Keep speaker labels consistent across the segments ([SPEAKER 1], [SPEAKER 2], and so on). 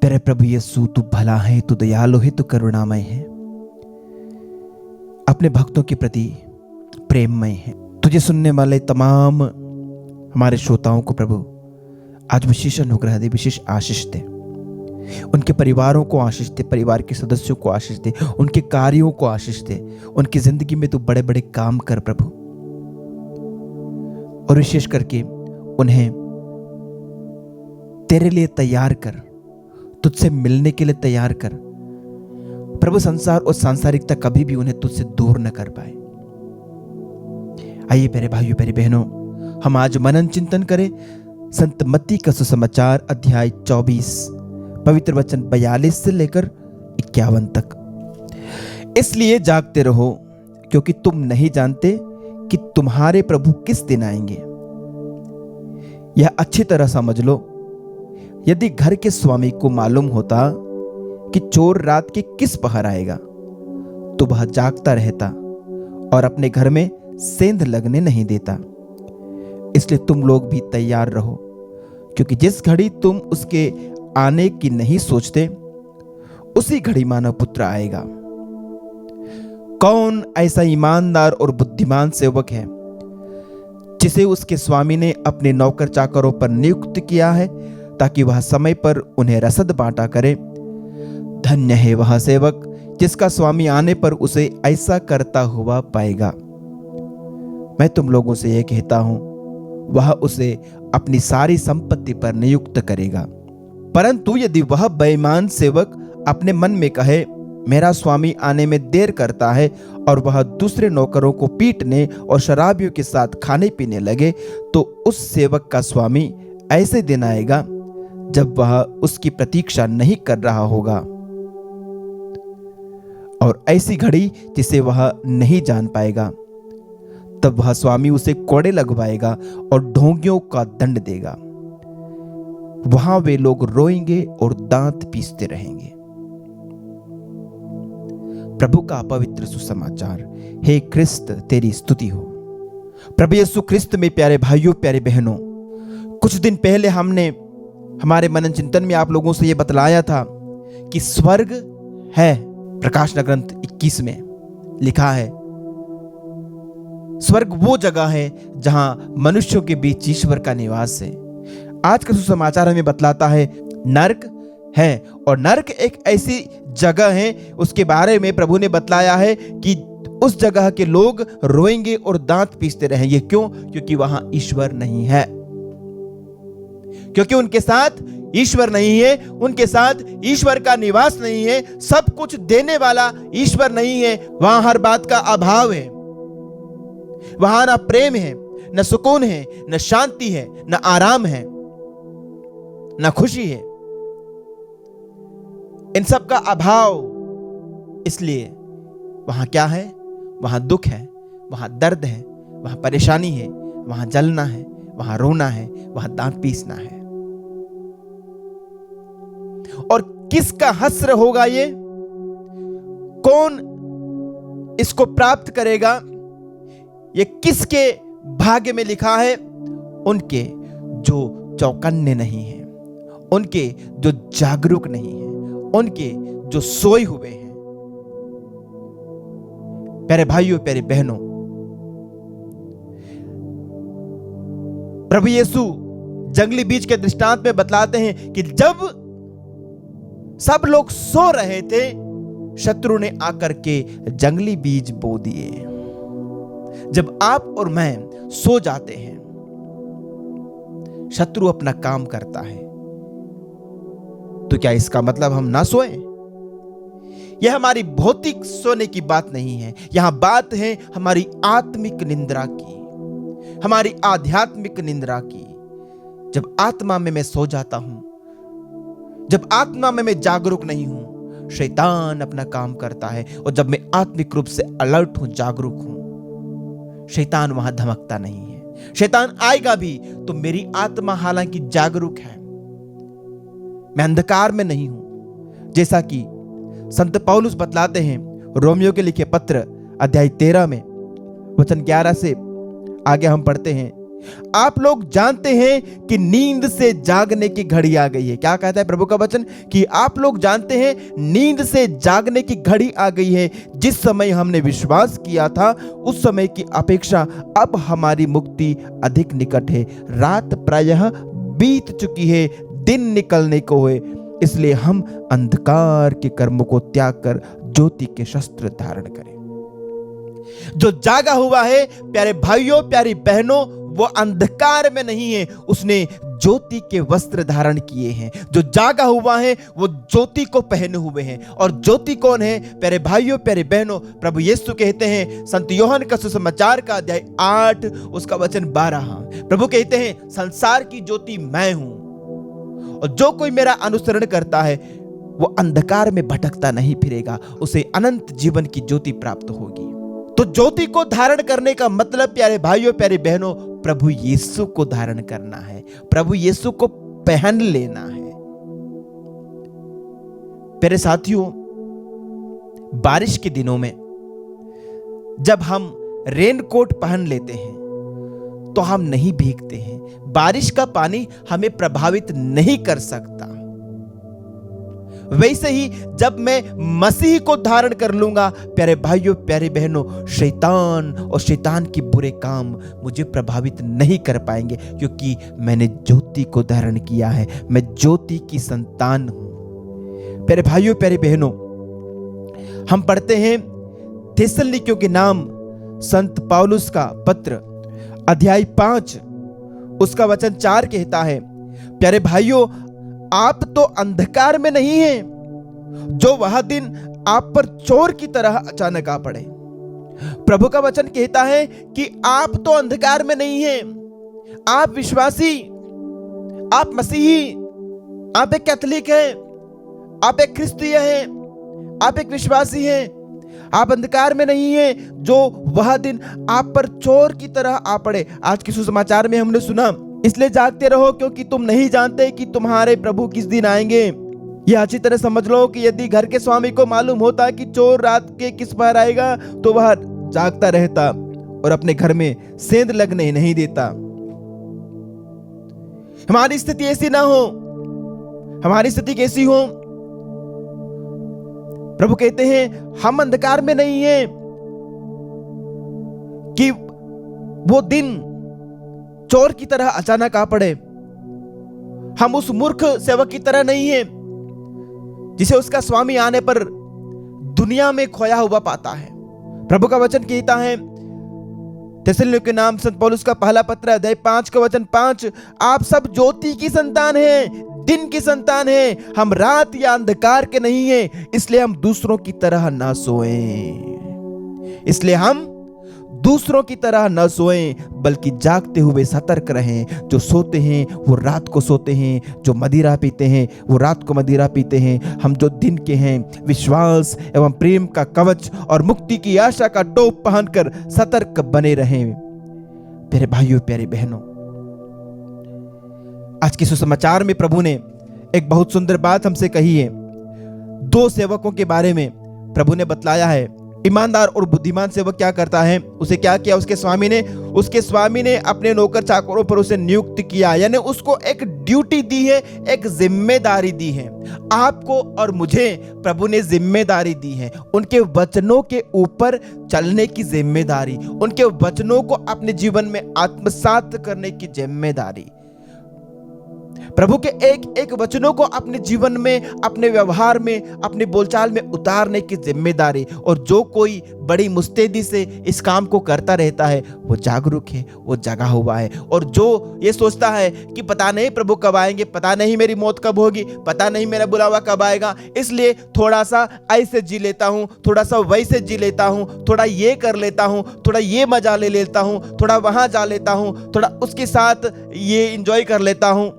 [SPEAKER 1] प्यारे प्रभु यीशु, तू भला है, तू दयालु है, तू करुणामय है, अपने भक्तों के प्रति प्रेममय है। तुझे सुनने वाले तमाम हमारे श्रोताओं को प्रभु आज विशेष अनुग्रह दे, विशेष आशीष दे। उनके परिवारों को आशीष दे, परिवार के सदस्यों को आशीष दे, उनके कार्यों को आशीष दे। उनकी जिंदगी में तू बड़े बड़े काम कर प्रभु, और विशेष करके उन्हें तेरे लिए तैयार कर, तुझसे मिलने के लिए तैयार कर प्रभु। संसार और सांसारिकता कभी भी उन्हें तुझसे दूर न कर पाए। आइए प्यारे भाइयों, प्यारी बहनों, हम आज मनन चिंतन करें संत मत्ती का सुसमाचार अध्याय 24, पवित्र वचन 42 से लेकर 51 तक। इसलिए जागते रहो, क्योंकि तुम नहीं जानते कि तुम्हारे प्रभु किस दिन आएंगे। यह अच्छी तरह समझ लो, यदि घर के स्वामी को मालूम होता कि चोर रात के किस पहर आएगा, तो वह जागता रहता और अपने घर में सेंध लगने नहीं देता। इसलिए तुम लोग भी तैयार रहो, क्योंकि जिस घड़ी तुम उसके आने की नहीं सोचते, उसी घड़ी मानव पुत्र आएगा। कौन ऐसा ईमानदार और बुद्धिमान सेवक है जिसे उसके स्वामी ने अपने नौकर चाकरों पर नियुक्त किया है, ताकि वह समय पर उन्हें रसद बांटा करे। धन्य है वह सेवक जिसका स्वामी आने पर उसे ऐसा करता हुआ पाएगा। मैं तुम लोगों से यह कहता हूं, वह उसे अपनी सारी संपत्ति पर नियुक्त करेगा। परंतु यदि वह बेईमान सेवक अपने मन में कहे, मेरा स्वामी आने में देर करता है, और वह दूसरे नौकरों को पीटने और शराबियों के साथ खाने पीने लगे, तो उस सेवक का स्वामी ऐसे दिन आएगा जब वह उसकी प्रतीक्षा नहीं कर रहा होगा, और ऐसी घड़ी जिसे वह नहीं जान पाएगा। तब वह स्वामी उसे कोड़े लगवाएगा और ढोंगियों का दंड देगा। वहां वे लोग रोएंगे और दांत पीसते रहेंगे। प्रभु का पवित्र सुसमाचार। हे क्रिस्त, तेरी स्तुति हो। प्रभु यीशु क्रिस्त में प्यारे भाइयों, प्यारे बहनों, कुछ दिन पहले हमने हमारे मनन चिंतन में आप लोगों से यह बतलाया था कि स्वर्ग है। प्रकाश ग्रंथ 21 में लिखा है, स्वर्ग वो जगह है जहां मनुष्यों के बीच ईश्वर का निवास है। आज का सुसमाचार हमें बतलाता है नरक है, और नरक एक ऐसी जगह है, उसके बारे में प्रभु ने बतलाया है कि उस जगह के लोग रोएंगे और दांत पीसते रहेंगे। क्यों? क्योंकि वहां ईश्वर नहीं है, क्योंकि उनके साथ ईश्वर नहीं है, उनके साथ ईश्वर का निवास नहीं है। सब कुछ देने वाला ईश्वर नहीं है, वहां हर बात का अभाव है। वहां ना प्रेम है, न सुकून है, न शांति है, न आराम है, न खुशी है। इन सब का अभाव। इसलिए वहां क्या है? वहां दुख है, वहां दर्द है, वहां परेशानी है, वहां जलना है, वहां रोना है, वहां दांत पीसना है। और किसका हस्र होगा ये? कौन इसको प्राप्त करेगा? ये किसके भाग्य में लिखा है? उनके जो चौकन्ने नहीं हैं, उनके जो जागरूक नहीं हैं, उनके जो सोए हुए हैं। प्यारे भाइयों, प्यारे बहनों, प्रभु यीशु जंगली बीज के दृष्टांत में बतलाते हैं कि जब सब लोग सो रहे थे, शत्रु ने आकर के जंगली बीज बो दिए। जब आप और मैं सो जाते हैं, शत्रु अपना काम करता है। तो क्या इसका मतलब हम ना सोएं? यह हमारी भौतिक सोने की बात नहीं है। यहां बात है हमारी आत्मिक निंद्रा की, हमारी आध्यात्मिक निंद्रा की। जब आत्मा में मैं सो जाता हूं, जब आत्मा में मैं जागरूक नहीं हूं, शैतान अपना काम करता है। और जब मैं आत्मिक रूप से अलर्ट हूं, जागरूक हूं, शैतान वहां धमकता नहीं है। शैतान आएगा भी तो मेरी आत्मा हालांकि जागरूक है, मैं अंधकार में नहीं हूं। जैसा कि संत पौलुस बतलाते हैं, रोमियो के लिखे पत्र अध्याय 13 में वचन 11 से आगे हम पढ़ते हैं आप लोग जानते हैं कि नींद से जागने की घड़ी आ गई है। क्या कहता है प्रभु का वचन कि आप लोग जानते हैं नींद से जागने की घड़ी आ गई है। जिस समय हमने विश्वास किया था उस समय की अपेक्षा अब हमारी मुक्ति अधिक निकट है। रात प्रायः बीत चुकी है, दिन निकलने को है। इसलिए हम अंधकार के कर्मों को त्याग कर ज्योति के शस्त्र धारण करें। जो जागा हुआ है प्यारे भाइयों प्यारी बहनों, वो अंधकार में नहीं है, उसने ज्योति के वस्त्र धारण किए हैं। जो जागा हुआ है वो ज्योति को पहने हुए हैं। और ज्योति कौन है प्यारे भाइयों प्यारे बहनों? प्रभु यीशु कहते हैं संत यूहन्ना का सुसमाचार का अध्याय 8 उसका वचन 12, प्रभु कहते हैं संसार की ज्योति मैं हूं, और जो कोई मेरा अनुसरण करता है वो अंधकार में भटकता नहीं फिरेगा, उसे अनंत जीवन की ज्योति प्राप्त होगी। तो ज्योति को धारण करने का मतलब प्यारे भाइयों प्यारे बहनों, प्रभु यीशु को धारण करना है, प्रभु यीशु को पहन लेना है। प्यारे साथियों, बारिश के दिनों में जब हम रेनकोट पहन लेते हैं तो हम नहीं भीगते हैं। बारिश का पानी हमें प्रभावित नहीं कर सकता। वैसे ही जब मैं मसीह को धारण कर लूंगा प्यारे भाइयों प्यारे बहनों, शैतान और शैतान के बुरे काम मुझे प्रभावित नहीं कर पाएंगे, क्योंकि मैंने ज्योति को धारण किया है। मैं ज्योति की संतान हूं। प्यारे भाइयों प्यारे बहनों, हम पढ़ते हैं थिस्सलुनीकियों के नाम संत पौलुस का पत्र अध्याय 5 उसका वचन 4 कहता है, प्यारे भाइयों आप तो अंधकार में नहीं हैं जो वह दिन आप पर चोर की तरह अचानक आ पड़े। प्रभु का वचन कहता है कि आप तो अंधकार में नहीं हैं। आप विश्वासी, आप मसीही, आप एक कैथोलिक हैं, आप एक क्रिस्तीय हैं, आप एक विश्वासी हैं। आप अंधकार में नहीं हैं जो वह दिन आप पर चोर की तरह आ पड़े। आज के सुसमाचार में हमने सुना, इसलिए जागते रहो क्योंकि तुम नहीं जानते कि तुम्हारे प्रभु किस दिन आएंगे। यह अच्छी तरह समझ लो कि यदि घर के स्वामी को मालूम होता कि चोर रात के किस पहर आएगा तो वह जागता रहता और अपने घर में सेंध लगने नहीं देता। हमारी स्थिति ऐसी ना हो। हमारी स्थिति कैसी हो? प्रभु कहते हैं हम अंधकार में नहीं हैं कि वो दिन चोर की तरह अचानक आ पड़े। हम उस मूर्ख सेवक की तरह नहीं हैं जिसे उसका स्वामी आने पर दुनिया में खोया हुआ पाता है। प्रभु का वचन कहता है थिस्सलुनीकियों के नाम संत पौलुस का पहला पत्र अध्याय 5 का वचन 5, आप सब ज्योति की संतान हैं, दिन की संतान हैं। हम रात या अंधकार के नहीं हैं, इसलिए हम दूसरों की तरह ना सोएं। इसलिए हम दूसरों की तरह न सोएं, बल्कि जागते हुए सतर्क रहें। जो सोते हैं वो रात को सोते हैं, जो मदिरा पीते हैं वो रात को मदिरा पीते हैं। हम जो दिन के हैं विश्वास एवं प्रेम का कवच और मुक्ति की आशा का टोप पहनकर सतर्क बने रहें। प्यारे भाइयों प्यारी बहनों, आज के सुसमाचार में प्रभु ने एक बहुत सुंदर बात हमसे कही है। 2 सेवकों के बारे में प्रभु ने बतलाया है। ईमानदार और बुद्धिमान सेवक क्या करता है? उसे क्या किया उसके स्वामी ने अपने नौकर चाकरों पर उसे नियुक्त किया, यानी उसको एक ड्यूटी दी है, एक जिम्मेदारी दी है। आपको और मुझे प्रभु ने जिम्मेदारी दी है, उनके वचनों के ऊपर चलने की जिम्मेदारी, उनके वचनों को अपने जीवन में आत्मसात करने की जिम्मेदारी। प्रभु के एक एक वचनों को अपने जीवन में, अपने व्यवहार में, अपने बोलचाल में उतारने की जिम्मेदारी। और जो कोई बड़ी मुस्तैदी से इस काम को करता रहता है वो जागरूक है, वो जगा हुआ है। और जो ये सोचता है कि पता नहीं प्रभु कब आएंगे, पता नहीं मेरी मौत कब होगी, पता नहीं मेरा बुलावा कब आएगा, इसलिए थोड़ा सा ऐसे जी लेता हूँ, थोड़ा सा वैसे जी लेता हूँ, थोड़ा ये कर लेता हूँ, थोड़ा ये मजा ले लेता हूँ, थोड़ा वहां जा लेता हूँ, थोड़ा उसके साथ ये एंजॉय कर लेता हूँ।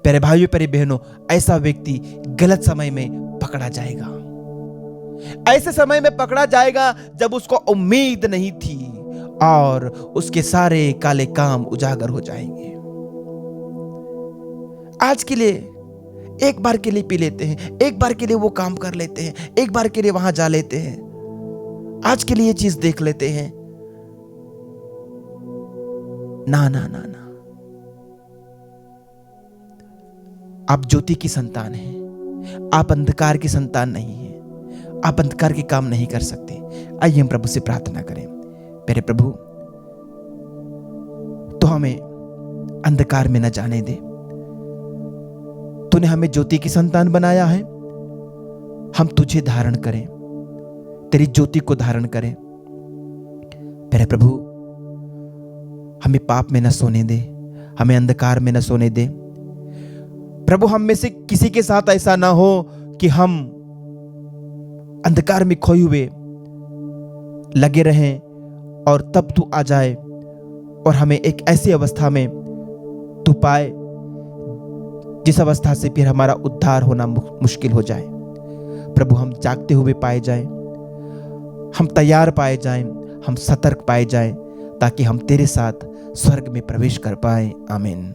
[SPEAKER 1] प्यारे भाइयों प्यारी बहनों, ऐसा व्यक्ति गलत समय में पकड़ा जाएगा। ऐसे समय में पकड़ा जाएगा जब उसको उम्मीद नहीं थी और उसके सारे काले काम उजागर हो जाएंगे। आज के लिए एक बार के लिए पी लेते हैं, एक बार के लिए वो काम कर लेते हैं, एक बार के लिए वहां जा लेते हैं, आज के लिए ये चीज देख लेते हैं। ना ना ना ना, आप ज्योति की संतान हैं, आप अंधकार की संतान नहीं हैं, आप अंधकार के काम नहीं कर सकते। आइए हम प्रभु से प्रार्थना करें। मेरे प्रभु, तो हमें अंधकार में न जाने दे। तूने हमें ज्योति की संतान बनाया है, हम तुझे धारण करें, तेरी ज्योति को धारण करें। मेरे प्रभु, हमें पाप में न सोने दे, हमें अंधकार में न सोने दे। प्रभु, हम में से किसी के साथ ऐसा ना हो कि हम अंधकार में खोए हुए लगे रहें और तब तू आ जाए और हमें एक ऐसी अवस्था में तू पाए जिस अवस्था से फिर हमारा उद्धार होना मुश्किल हो जाए। प्रभु, हम जागते हुए पाए जाएं, हम तैयार पाए जाएं, हम सतर्क पाए जाएं, ताकि हम तेरे साथ स्वर्ग में प्रवेश कर पाए। आमीन।